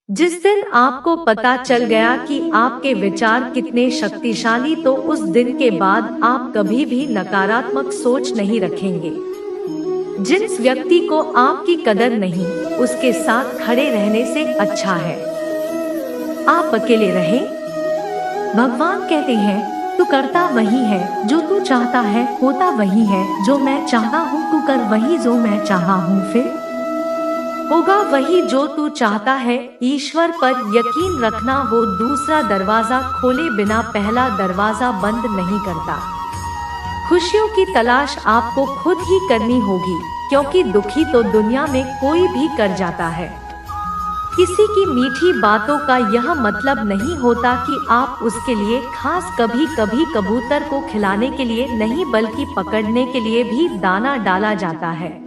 जिस दिन आपको पता चल गया कि आपके विचार कितने शक्तिशाली, तो उस दिन के बाद आप कभी भी नकारात्मक सोच नहीं रखेंगे। जिस व्यक्ति को आपकी कदर नहीं, उसके साथ खड़े रहने से अच्छा है आप अकेले रहें। भगवान कहते हैं, तू करता वही है जो तू चाहता है, होता वही है जो मैं चाहता हूँ, तू कर वही जो मैं चाहता हूँ, फिर होगा वही जो तू चाहता है। ईश्वर पर यकीन रखना, वो दूसरा दरवाजा खोले बिना पहला दरवाजा बंद नहीं करता। खुशियों की तलाश आपको खुद ही करनी होगी, क्योंकि दुखी तो दुनिया में कोई भी कर जाता है। किसी की मीठी बातों का यह मतलब नहीं होता कि आप उसके लिए खास, कभी कभी कबूतर को खिलाने के लिए नहीं बल्कि पकड़ने के लिए भी दाना डाला जाता है।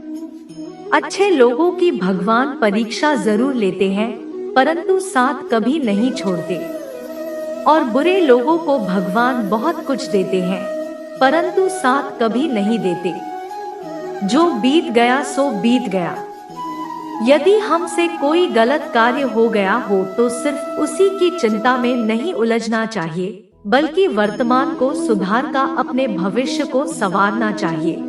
अच्छे लोगों की भगवान परीक्षा जरूर लेते हैं, परंतु साथ कभी नहीं छोड़ते, और बुरे लोगों को भगवान बहुत कुछ देते हैं, परंतु साथ कभी नहीं देते। जो बीत गया सो बीत गया। यदि हमसे कोई गलत कार्य हो गया हो तो सिर्फ उसी की चिंता में नहीं उलझना चाहिए, बल्कि वर्तमान को सुधार कर अपने भविष्य को संवारना चाहिए।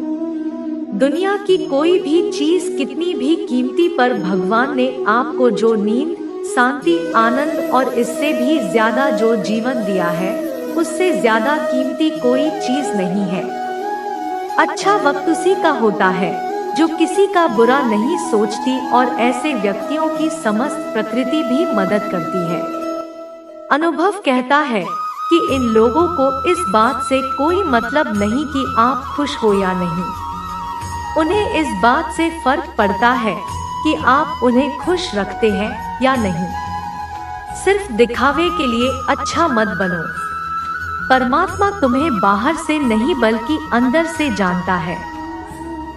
दुनिया की कोई भी चीज कितनी भी कीमती, पर भगवान ने आपको जो नींद, शांति, आनंद और इससे भी ज्यादा जो जीवन दिया है, उससे ज्यादा कीमती कोई चीज नहीं है। अच्छा वक्त उसी का होता है जो किसी का बुरा नहीं सोचती, और ऐसे व्यक्तियों की समस्त प्रकृति भी मदद करती है। अनुभव कहता है कि इन लोगों को इस बात से कोई मतलब नहीं कि आप खुश हो या नहीं। उन्हें इस बात से फर्क पड़ता है कि आप उन्हें खुश रखते हैं या नहीं। सिर्फ दिखावे के लिए अच्छा मत बनो। परमात्मा तुम्हें बाहर से नहीं बल्कि अंदर से जानता है।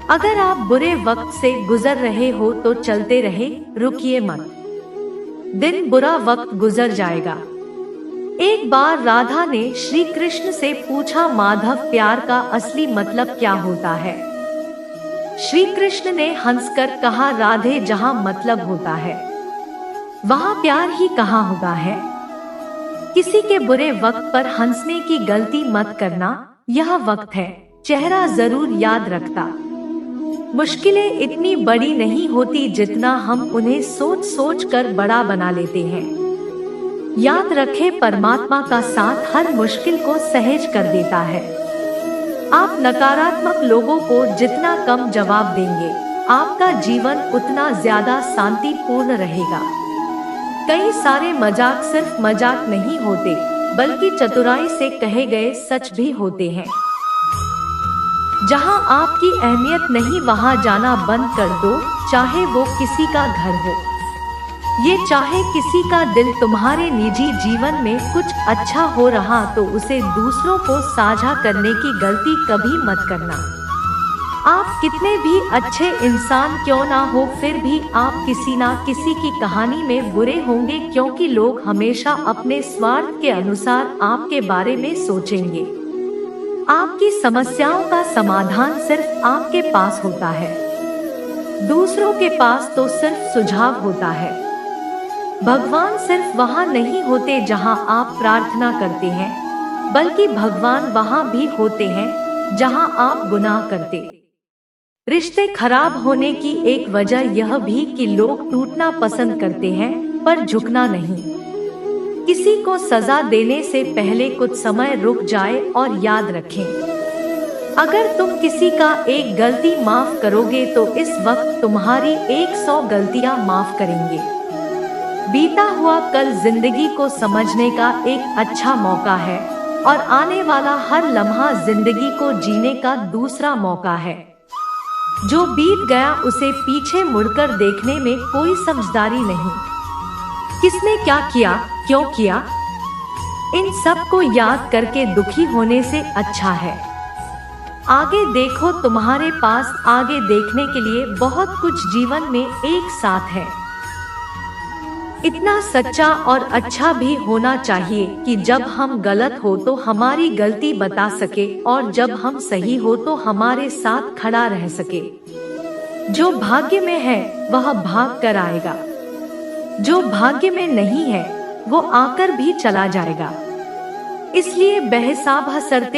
अगर आप बुरे वक्त से गुजर रहे हो तो चलते रहे, रुकिए मत। दिन बुरा वक्त गुजर जाएगा। एक बार राधा ने श्री कृष्ण से पूछा, माधव प्यार का असली मतलब क्या होता है? श्री कृष्ण ने हंसकर कहा, राधे जहाँ मतलब होता है वहाँ प्यार ही कहाँ होता है। किसी के बुरे वक्त पर हंसने की गलती मत करना। यह वक्त है, चेहरा जरूर याद रखता। मुश्किलें इतनी बड़ी नहीं होती जितना हम उन्हें सोच सोच कर बड़ा बना लेते हैं। याद रखें, परमात्मा का साथ हर मुश्किल को सहज कर देता है। आप नकारात्मक लोगों को जितना कम जवाब देंगे, आपका जीवन उतना ज्यादा शांतिपूर्ण रहेगा। कई सारे मजाक सिर्फ मजाक नहीं होते, बल्कि चतुराई से कहे गए सच भी होते हैं। जहां आपकी अहमियत नहीं, वहां जाना बंद कर दो, चाहे वो किसी का घर हो, ये चाहे किसी का दिल। तुम्हारे निजी जीवन में कुछ अच्छा हो रहा तो उसे दूसरों को साझा करने की गलती कभी मत करना। आप कितने भी अच्छे इंसान क्यों ना हो, फिर भी आप किसी ना किसी की कहानी में बुरे होंगे, क्योंकि लोग हमेशा अपने स्वार्थ के अनुसार आपके बारे में सोचेंगे। आपकी समस्याओं का समाधान सिर्फ आपके पास होता है, दूसरों के पास तो सिर्फ सुझाव होता है। भगवान सिर्फ वहाँ नहीं होते जहाँ आप प्रार्थना करते हैं, बल्कि भगवान वहाँ भी होते हैं जहाँ आप गुनाह करते। रिश्ते खराब होने की एक वजह यह भी कि लोग टूटना पसंद करते हैं, पर झुकना नहीं। किसी को सजा देने से पहले कुछ समय रुक जाए और याद रखें, अगर तुम किसी का एक गलती माफ करोगे तो इस वक्त तुम्हारी 100 गलतियां माफ करेंगे। बीता हुआ कल जिंदगी को समझने का एक अच्छा मौका है, और आने वाला हर लम्हा जिंदगी को जीने का दूसरा मौका है। जो बीत गया उसे पीछे मुड़कर देखने में कोई समझदारी नहीं। किसने क्या किया, क्यों किया, इन सब को याद करके दुखी होने से अच्छा है आगे देखो। तुम्हारे पास आगे देखने के लिए बहुत कुछ जीवन में एक साथ है। इतना सच्चा और अच्छा भी होना चाहिए कि जब हम गलत हो तो हमारी गलती बता सके, और जब हम सही हो तो हमारे साथ खड़ा रह सके। जो भाग्य में है वह भाग कर आएगा। जो भाग्य में नहीं है वो आकर भी चला जाएगा। इसलिए बेहिसाब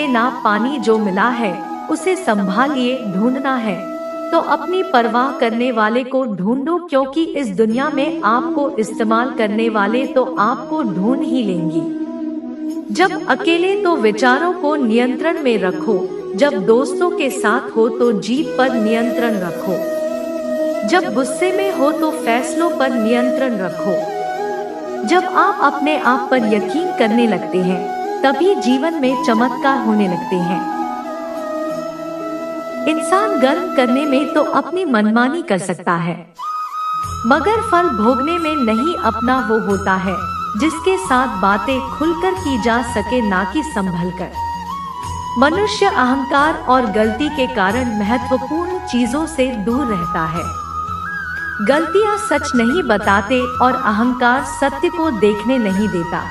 ना पानी जो मिला है उसे संभालिए, ढूंढना है तो अपनी परवाह करने वाले को ढूंढो, क्योंकि इस दुनिया में आपको इस्तेमाल करने वाले तो आपको ढूंढ ही लेंगी। जब अकेले तो विचारों को नियंत्रण में रखो, जब दोस्तों के साथ हो तो जीभ पर नियंत्रण रखो, जब गुस्से में हो तो फैसलों पर नियंत्रण रखो। जब आप अपने आप पर यकीन करने लगते हैं तभी जीवन में चमत्कार होने लगते हैं। इंसान गर्व करने में तो अपनी मनमानी कर सकता है, मगर फल भोगने में नहीं। अपना वो होता है जिसके साथ बातें खुलकर की जा सके, ना कि संभलकर। मनुष्य अहंकार और गलती के कारण महत्वपूर्ण चीजों से दूर रहता है। गलतियां सच नहीं बताते और अहंकार सत्य को देखने नहीं देता।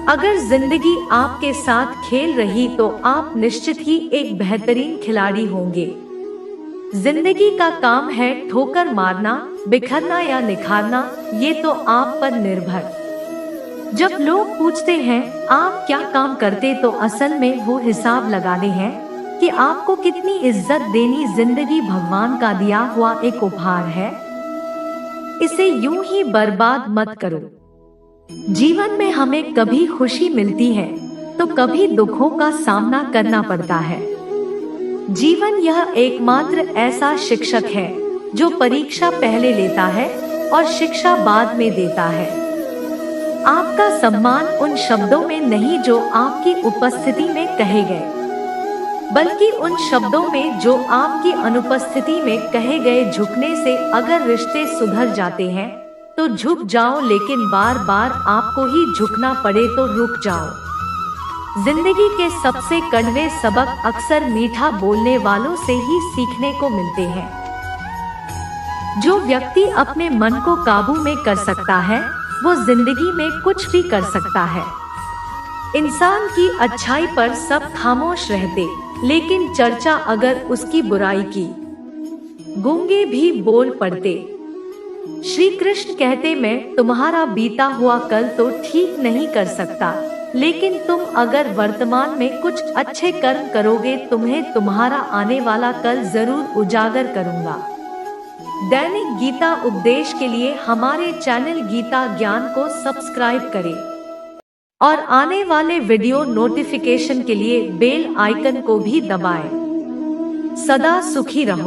अगर जिंदगी आपके साथ खेल रही तो आप निश्चित ही एक बेहतरीन खिलाड़ी होंगे। जिंदगी का काम है ठोकर मारना, बिखरना या निखारना, ये तो आप पर निर्भर। जब लोग पूछते हैं आप क्या काम करते तो असल में वो हिसाब लगाते हैं कि आपको कितनी इज्जत देनी। जिंदगी भगवान का दिया हुआ एक उपहार है, इसे यूं ही बर्बाद मत करो। जीवन में हमें कभी खुशी मिलती है तो कभी दुखों का सामना करना पड़ता है। जीवन यह एकमात्र ऐसा शिक्षक है जो परीक्षा पहले लेता है और शिक्षा बाद में देता है। आपका सम्मान उन शब्दों में नहीं जो आपकी उपस्थिति में कहे गए, बल्कि उन शब्दों में जो आपकी अनुपस्थिति में कहे गए। झुकने से अगर रिश्ते सुधर जाते हैं तो झुक जाओ, लेकिन बार बार आपको ही झुकना पड़े तो रुक जाओ। जिंदगी के सबसे कड़वे सबक अक्सर मीठा बोलने वालों से ही सीखने को मिलते हैं। जो व्यक्ति अपने मन को काबू में कर सकता है वो जिंदगी में कुछ भी कर सकता है। इंसान की अच्छाई पर सब खामोश रहते, लेकिन चर्चा अगर उसकी बुराई की गूंगे भी बोल पड़ते। श्री कृष्ण कहते मैं तुम्हारा बीता हुआ कल तो ठीक नहीं कर सकता, लेकिन तुम अगर वर्तमान में कुछ अच्छे कर्म करोगे तुम्हें तुम्हारा आने वाला कल जरूर उजागर करूंगा। दैनिक गीता उपदेश के लिए हमारे चैनल गीता ज्ञान को सब्सक्राइब करें और आने वाले वीडियो नोटिफिकेशन के लिए बेल आइकन को भी दबाएं। सदा सुखी रहो।